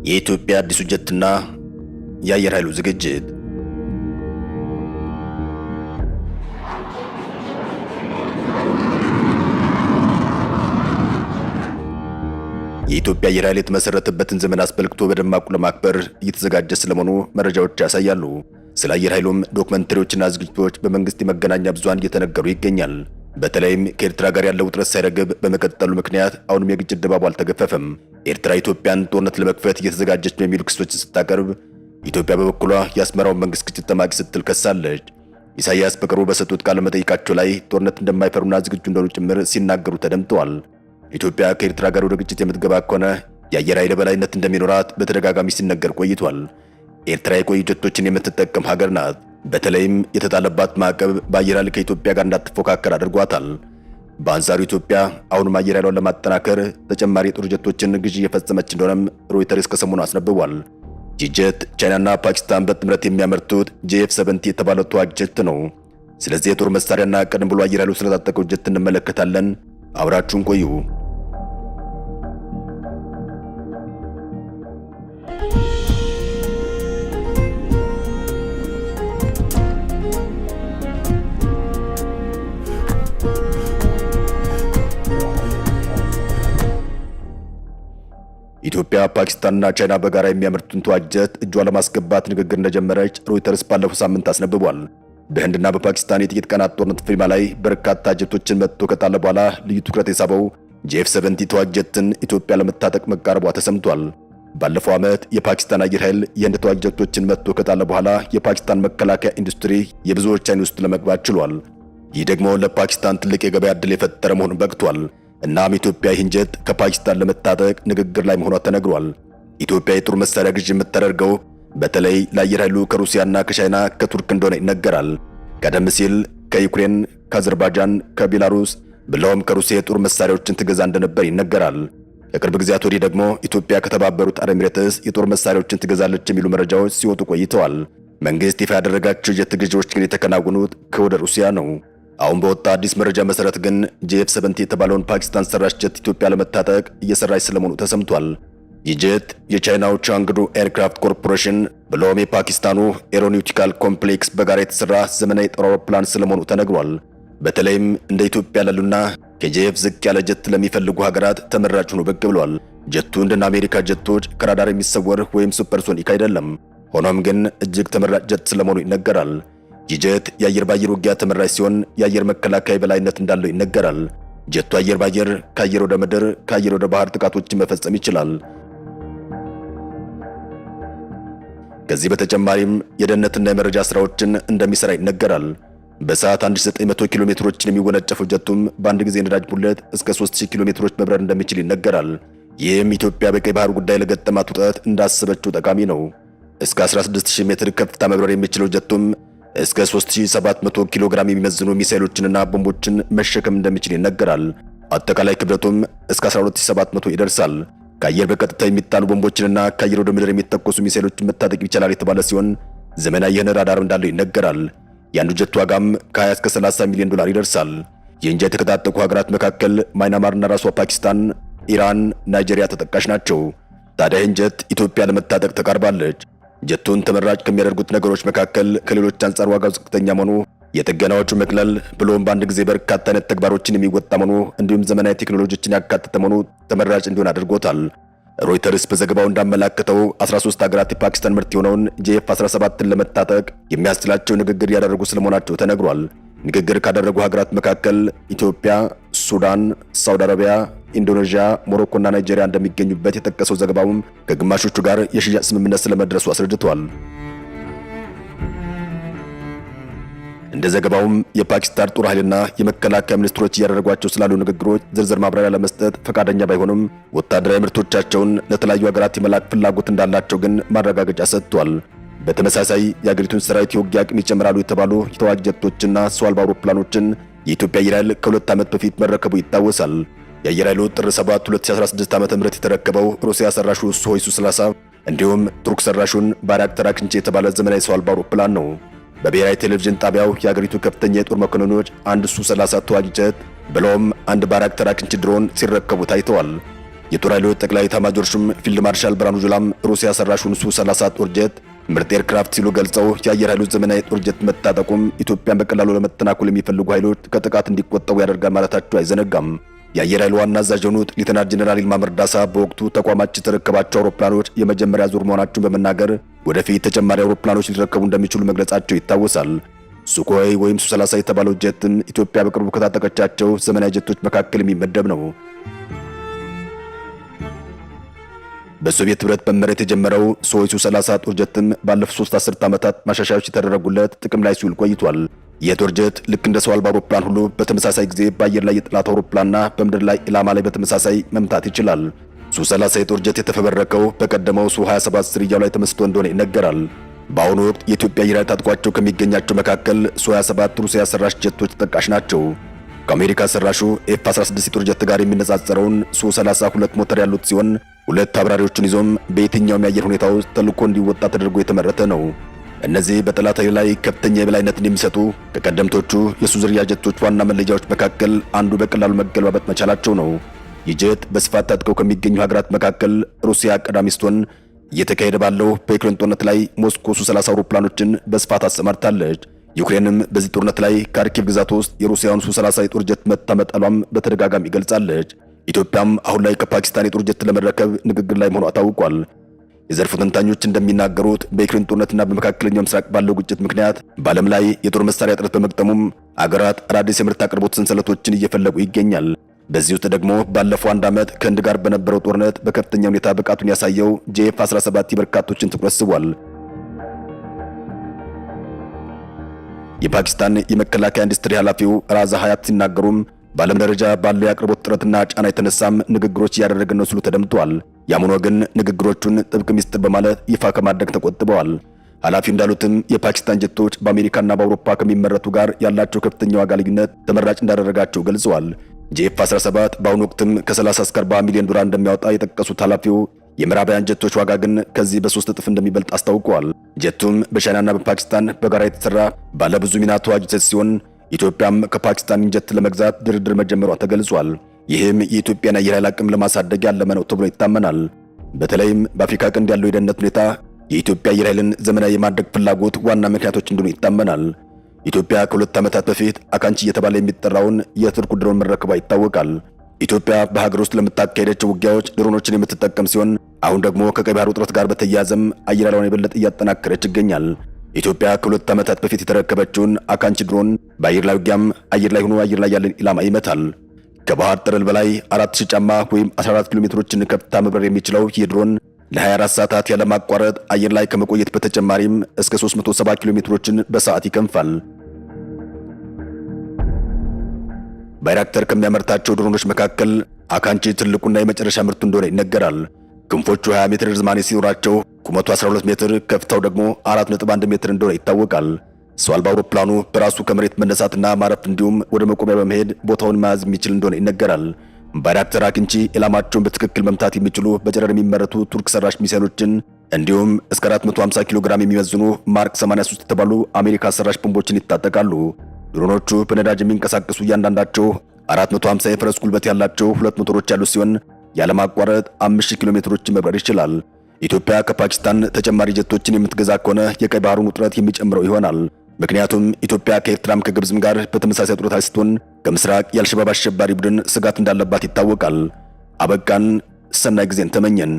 የኢትዮጵያ አዲሱ ጀትና የአየር ኃይሉ ዝግጅት። የኢትዮጵያ አየር ኃይል የተመሰረተበትን ዘመን አስመልክቶ በደማቁ ለማክበር እየተዘጋጀ ስለመሆኑ መረጃዎች ያሳያሉ። ስለ አየር ኃይሉም ዶክመንተሪዎችና ዝግጅቶች በመንግስት የመገናኛ ብዙሃን እየተነገሩ ይገኛል። በተለይም ከኤርትራ ጋር ያለው ውጥረት ሳይረግብ በመቀጠሉ ምክንያት አሁንም የግጭት ድባቡ አልተገፈፈም። ኤርትራ ኢትዮጵያን ጦርነት ለመክፈት እየተዘጋጀች ነው የሚሉ ክሶችን ስታቀርብ፣ ኢትዮጵያ በበኩሏ የአስመራውን መንግስት ግጭት ጠማቂ ስትል ከሳለች። ኢሳያስ በቅርቡ በሰጡት ቃለ መጠይቃቸው ላይ ጦርነት እንደማይፈሩና ዝግጁ እንደሆኑ ጭምር ሲናገሩ ተደምጠዋል። ኢትዮጵያ ከኤርትራ ጋር ወደ ግጭት የምትገባ ከሆነ የአየር ኃይል በላይነት እንደሚኖራት በተደጋጋሚ ሲነገር ቆይቷል። ኤርትራ የቆዩ ጀቶችን የምትጠቀም ሀገር ናት። በተለይም የተጣለባት ማዕቀብ በአየር ኃይል ከኢትዮጵያ ጋር እንዳትፎካከር አድርጓታል። በአንጻሩ ኢትዮጵያ አሁንም አየር ኃይሏን ለማጠናከር ተጨማሪ የጦር ጀቶችን ግዢ እየፈጸመች እንደሆነም ሮይተርስ ከሰሞኑ አስነብቧል። ይህ ጀት ቻይናና ፓኪስታን በጥምረት የሚያመርቱት JF-70 የተባለው ተዋጊ ጀት ነው። ስለዚህ የጦር መሳሪያና ቀደም ብሎ አየር ኃይሉ ስለታጠቀው ጀት እንመለከታለን። አብራችሁን ቆዩ። ኢትዮጵያ ፓኪስታንና ቻይና በጋራ የሚያመርቱን ተዋጊ ጀት እጇ ለማስገባት ንግግር እንደጀመረች ሮይተርስ ባለፈው ሳምንት አስነብቧል። በህንድና በፓኪስታን የጥቂት ቀናት ጦርነት ፊርማ ላይ በርካታ ጀቶችን መጥቶ ከጣለ በኋላ ልዩ ትኩረት የሳበው JF-70 ተዋጊ ጀትን ኢትዮጵያ ለመታጠቅ መቃረቧ ተሰምቷል። ባለፈው ዓመት የፓኪስታን አየር ኃይል የህንድ ተዋጊ ጀቶችን መጥቶ ከጣለ በኋላ የፓኪስታን መከላከያ ኢንዱስትሪ የብዙዎች አይን ውስጥ ለመግባት ችሏል። ይህ ደግሞ ለፓኪስታን ትልቅ የገበያ ዕድል የፈጠረ መሆኑን በቅቷል። እናም ኢትዮጵያ ይህን ጀት ከፓኪስታን ለመታጠቅ ንግግር ላይ መሆኗ ተነግሯል። ኢትዮጵያ የጦር መሳሪያ ግዥ የምታደርገው በተለይ ለአየር ኃይሉ ከሩሲያና ከቻይና ከቱርክ እንደሆነ ይነገራል። ቀደም ሲል ከዩክሬን፣ ከአዘርባይጃን፣ ከቤላሩስ ብለውም ከሩሲያ የጦር መሳሪያዎችን ትገዛ እንደነበር ይነገራል። ከቅርብ ጊዜያት ወዲህ ደግሞ ኢትዮጵያ ከተባበሩት አረብ ኤሚሬትስ የጦር መሳሪያዎችን ትገዛለች የሚሉ መረጃዎች ሲወጡ ቆይተዋል። መንግስት ይፋ ያደረጋቸው ጀት ግዢዎች ግን የተከናወኑት ከወደ ሩሲያ ነው። አሁን በወጣ አዲስ መረጃ መሰረት ግን JF-70 የተባለውን ፓኪስታን ሰራሽ ጀት ኢትዮጵያ ለመታጠቅ እየሰራች ስለመሆኑ ተሰምቷል። ይህ ጀት የቻይናው ቻንግዱ ኤርክራፍት ኮርፖሬሽን ብሎም የፓኪስታኑ ኤሮኒውቲካል ኮምፕሌክስ በጋራ የተሰራ ዘመናዊ ጦር አውሮፕላን ስለመሆኑ ተነግሯል። በተለይም እንደ ኢትዮጵያ ያሉና ከJF ዝቅ ያለ ጀት ለሚፈልጉ ሀገራት ተመራጭ ሆኖ ብቅ ብሏል። ጀቱ እንደ አሜሪካ ጀቶች ከራዳር የሚሰወር ወይም ሱፐርሶኒክ አይደለም። ሆኖም ግን እጅግ ተመራጭ ጀት ስለመሆኑ ይነገራል። ይህ ጀት የአየር ባየር ውጊያ ተመራጭ ሲሆን የአየር መከላከያ በላይነት እንዳለው ይነገራል። ጀቱ አየር ባየር፣ ከአየር ወደ ምድር፣ ከአየር ወደ ባህር ጥቃቶችን መፈጸም ይችላል። ከዚህ በተጨማሪም የደህንነትና የመረጃ ስራዎችን እንደሚሰራ ይነገራል። በሰዓት 1900 ኪሎ ሜትሮችን የሚወነጨፈው ጀቱም በአንድ ጊዜ ነዳጅ ሙሌት እስከ 3000 ኪሎ ሜትሮች መብረር እንደሚችል ይነገራል። ይህም ኢትዮጵያ በቀይ ባህር ጉዳይ ለገጠማት ውጥረት እንዳሰበችው ጠቃሚ ነው። እስከ 16000 ሜትር ከፍታ መብረር የሚችለው ጀቱም እስከ 3700 ኪሎ ግራም የሚመዝኑ ሚሳኤሎችንና ቦምቦችን መሸከም እንደሚችል ይነገራል። አጠቃላይ ክብደቱም እስከ 12700 ይደርሳል። ከአየር በቀጥታ የሚጣሉ ቦምቦችንና ከአየር ወደ ምድር የሚተኮሱ ሚሳኤሎችን መታጠቅ ይችላል የተባለ ሲሆን ዘመናዊ የሆነ ራዳር እንዳለው ይነገራል። የአንዱ ጀት ዋጋም ከ20 እስከ 30 ሚሊዮን ዶላር ይደርሳል። ይህን ጀት የተታጠቁ ሀገራት መካከል ማይናማርና ራሷ ፓኪስታን፣ ኢራን፣ ናይጄሪያ ተጠቃሽ ናቸው። ታዲያ ይህን ጀት ኢትዮጵያ ለመታጠቅ ተቃርባለች። ጀቱን ተመራጭ ከሚያደርጉት ነገሮች መካከል ከሌሎች አንጻር ዋጋው ዝቅተኛ መሆኑ፣ የጥገናዎቹ መቅለል ብሎም በአንድ ጊዜ በርካታ አይነት ተግባሮችን የሚወጣ መሆኑ እንዲሁም ዘመናዊ ቴክኖሎጂዎችን ያካተተ መሆኑ ተመራጭ እንዲሆን አድርጎታል። ሮይተርስ በዘገባው እንዳመላከተው 13 ሀገራት የፓኪስታን ምርት የሆነውን JF-17ን ለመታጠቅ የሚያስችላቸው ንግግር ያደረጉ ስለመሆናቸው ተነግሯል። ንግግር ካደረጉ ሀገራት መካከል ኢትዮጵያ፣ ሱዳን፣ ሳውዲ አረቢያ፣ ኢንዶኔዥያ፣ ሞሮኮና ናይጄሪያ እንደሚገኙበት የጠቀሰው ዘገባውም ከግማሾቹ ጋር የሽያጭ ስምምነት ስለመድረሱ አስረድቷል። እንደ ዘገባውም የፓኪስታን ጦር ኃይልና የመከላከያ ሚኒስትሮች እያደረጓቸው ስላሉ ንግግሮች ዝርዝር ማብራሪያ ለመስጠት ፈቃደኛ ባይሆኑም ወታደራዊ ምርቶቻቸውን ለተለያዩ ሀገራት የመላክ ፍላጎት እንዳላቸው ግን ማረጋገጫ ሰጥቷል። በተመሳሳይ የአገሪቱን ሰራዊት የውጊያ አቅም ይጨምራሉ የተባሉ የተዋጊ ጀቶችና ሰው አልባ አውሮፕላኖችን የኢትዮጵያ አየር ኃይል ከ2 ዓመት በፊት መረከቡ ይታወሳል። የአየር ኃይሉ ጥር 7 2016 ዓ.ም የተረከበው ሩሲያ ሰራሹ ሱ-30 እንዲሁም ቱርክ ሰራሹን ባይራክታር አክንቼ የተባለ ዘመናዊ ሰው አልባ አውሮፕላን ነው። በብሔራዊ ቴሌቪዥን ጣቢያው የአገሪቱ ከፍተኛ የጦር መኮንኖች አንድ ሱ-30 ተዋጊ ጀት ብሎም አንድ ባይራክታር አክንቼ ድሮን ሲረከቡ ታይተዋል። የጦር ኃይሎች ጠቅላይ ኤታማዦር ሹም ፊልድ ማርሻል ብርሃኑ ጁላም ሩሲያ ሰራሹን ሱ-30 ጦር ጀት ምርጥ ኤርክራፍት ሲሉ ገልጸው የአየር ኃይሎች ዘመናዊ ጦር ጀት መታጠቁም ኢትዮጵያን በቀላሉ ለመተናኮል የሚፈልጉ ኃይሎች ከጥቃት እንዲቆጠቡ ያደርጋል ማለታቸው አይዘነጋም። የአየር ኃይል ዋና አዛዥ የሆኑት ሌተናል ጄኔራል ይልማ መርዳሳ በወቅቱ ተቋማችን የተረከባቸው አውሮፕላኖች የመጀመሪያ ዙር መሆናቸውን በመናገር ወደፊት ተጨማሪ አውሮፕላኖች ሊረከቡ እንደሚችሉ መግለጻቸው ይታወሳል። ሱኮይ ወይም ሱ-30 የተባለው ጀትም ኢትዮጵያ በቅርቡ ከታጠቀቻቸው ዘመናዊ ጀቶች መካከል የሚመደብ ነው። በሶቪየት ህብረት በመመሪያ የጀመረው ሱ-30 ጦር ጀትም ባለፉት 3 አስርት ዓመታት ማሻሻያዎች የተደረጉለት ጥቅም ላይ ሲውል ቆይቷል። የጦር ጀት ልክ እንደ ሰው አልባ አውሮፕላን ሁሉ በተመሳሳይ ጊዜ በአየር ላይ የጠላት አውሮፕላንና በምድር ላይ ኢላማ ላይ በተመሳሳይ መምታት ይችላል። ሱ-30 የጦር ጀት የተፈበረከው በቀደመው ሱ-27 ዝርያው ላይ ተመስርቶ እንደሆነ ይነገራል። በአሁኑ ወቅት የኢትዮጵያ አየር ኃይል ታጥቋቸው ከሚገኛቸው መካከል ሱ-27 ሩሲያ ሰራሽ ጀቶች ተጠቃሽ ናቸው። ከአሜሪካ ሰራሹ ኤፍ-16 የጦር ጀት ጋር የሚነጻጸረውን ሱ-30 ሁለት ሞተር ያሉት ሲሆን ሁለት አብራሪዎችን ይዞም በየትኛውም የአየር ሁኔታ ውስጥ ተልዕኮ እንዲወጣ ተደርጎ የተመረተ ነው። እነዚህ በጠላት ኃይል ላይ ከፍተኛ የበላይነትን የሚሰጡ ከቀደምቶቹ የሱ ዝርያ ጀቶች ዋና መለያዎች መካከል አንዱ በቀላሉ መገለባበጥ መቻላቸው ነው። ይህ ጀት በስፋት ታጥቀው ከሚገኙ ሀገራት መካከል ሩሲያ ቀዳሚ ስትሆን እየተካሄደ ባለው በዩክሬን ጦርነት ላይ ሞስኮ ሱ-30 አውሮፕላኖችን በስፋት አሰማርታለች። ዩክሬንም በዚህ ጦርነት ላይ ካርኪቭ ግዛት ውስጥ የሩሲያውን ሱ-30 የጦር ጀት መታመጣሏም በተደጋጋሚ ገልጻለች። ኢትዮጵያም አሁን ላይ ከፓኪስታን የጦር ጀት ለመረከብ ንግግር ላይ መሆኗ ታውቋል። የዘርፉ ተንታኞች እንደሚናገሩት በዩክሬን ጦርነትና በመካከለኛው ምስራቅ ባለው ግጭት ምክንያት በዓለም ላይ የጦር መሳሪያ እጥረት በመግጠሙም አገራት አዳዲስ የምርት አቅርቦት ሰንሰለቶችን እየፈለጉ ይገኛል። በዚህ ውስጥ ደግሞ ባለፈው አንድ ዓመት ከህንድ ጋር በነበረው ጦርነት በከፍተኛ ሁኔታ ብቃቱን ያሳየው ጄፍ-17 የበርካቶችን ትኩረት ስቧል። የፓኪስታን የመከላከያ ኢንዱስትሪ ኃላፊው ራዛ ሀያት ሲናገሩም በዓለም ደረጃ ባለው የአቅርቦት ጥረትና ጫና የተነሳም ንግግሮች እያደረግን ነው ሲሉ ተደምጠዋል። ያም ሆኖ ግን ንግግሮቹን ጥብቅ ሚስጥር በማለት ይፋ ከማድረግ ተቆጥበዋል። ኃላፊው እንዳሉትም የፓኪስታን ጀቶች በአሜሪካና በአውሮፓ ከሚመረቱ ጋር ያላቸው ከፍተኛ ዋጋ ልዩነት ተመራጭ እንዳደረጋቸው ገልጸዋል። ጄፍ-17 በአሁኑ ወቅትም ከ30 እስከ 40 ሚሊዮን ዶላር እንደሚያወጣ የጠቀሱት ኃላፊው የምዕራባውያን ጀቶች ዋጋ ግን ከዚህ በ3 እጥፍ እንደሚበልጥ አስታውቀዋል። ጀቱም በቻይናና በፓኪስታን በጋራ የተሰራ ባለብዙ ሚና ተዋጊ ጀት ሲሆን ኢትዮጵያም ከፓኪስታን ጀት ለመግዛት ድርድር መጀመሯ ተገልጿል። ይህም የኢትዮጵያን አየር ኃይል አቅም ለማሳደግ ያለመ ነው ተብሎ ይታመናል። በተለይም በአፍሪካ ቀንድ ያለው የደህንነት ሁኔታ የኢትዮጵያ አየር ኃይልን ዘመናዊ የማድረግ ፍላጎት ዋና ምክንያቶች እንደሆኑ ይታመናል። ኢትዮጵያ ከ2 ዓመታት በፊት አካንቺ እየተባለ የሚጠራውን የቱርክ ድሮን መረከቧ ይታወቃል። ኢትዮጵያ በሀገር ውስጥ ለምታካሄደቸው ውጊያዎች ድሮኖችን የምትጠቀም ሲሆን አሁን ደግሞ ከቀይ ባህር ውጥረት ጋር በተያያዘም አየር ኃይሏን የበለጠ እያጠናከረች ይገኛል። ኢትዮጵያ ከ2 ዓመታት በፊት የተረከበችውን አካንቺ ድሮን በአየር ላይ ውጊያም አየር ላይ ሆኖ አየር ላይ ያለን ኢላማ ይመታል። ከባህር ጠለል በላይ 4000 ጫማ ወይም 14 ኪሎ ሜትሮችን ከፍታ መብረር የሚችለው ይህ ድሮን ለ24 ሰዓታት ያለማቋረጥ አየር ላይ ከመቆየት በተጨማሪም እስከ 370 ኪሎ ሜትሮችን በሰዓት ይከንፋል። ባይራክተር ከሚያመርታቸው ድሮኖች መካከል አካንቺ ትልቁና የመጨረሻ ምርቱ እንደሆነ ይነገራል። ክንፎቹ 20 ሜትር ርዝማኔ ሲኖራቸው ቁመቱ 12 ሜትር ከፍታው ደግሞ 4.1 ሜትር እንደሆነ ይታወቃል። ሰው አልባ አውሮፕላኑ በራሱ ከመሬት መነሳትና ማረፍ እንዲሁም ወደ መቆሚያ በመሄድ ቦታውን መያዝ የሚችል እንደሆነ ይነገራል። ባይራክተር አካንቺ ኢላማቸውን በትክክል መምታት የሚችሉ በጨረር የሚመረቱ ቱርክ ሰራሽ ሚሳይሎችን እንዲሁም እስከ 450 ኪሎ ግራም የሚመዝኑ ማርክ 83 የተባሉ አሜሪካ ሰራሽ ቦምቦችን ይታጠቃሉ። ድሮኖቹ በነዳጅ የሚንቀሳቀሱ እያንዳንዳቸው 450 የፈረስ ጉልበት ያላቸው 2 ሞተሮች ያሉት ሲሆን ያለማቋረጥ 5000 ኪሎ ሜትሮችን መብረር ይችላል። ኢትዮጵያ ከፓኪስታን ተጨማሪ ጀቶችን የምትገዛ ከሆነ የቀይ ባህሩን ውጥረት የሚጨምረው ይሆናል። ምክንያቱም ኢትዮጵያ ከኤርትራም ከግብጽም ጋር በተመሳሳይ ጦርነት ላይ ስትሆን ከምስራቅ የአልሸባብ አሸባሪ ቡድን ስጋት እንዳለባት ይታወቃል። አበቃን። ሰናይ ጊዜን ተመኘን።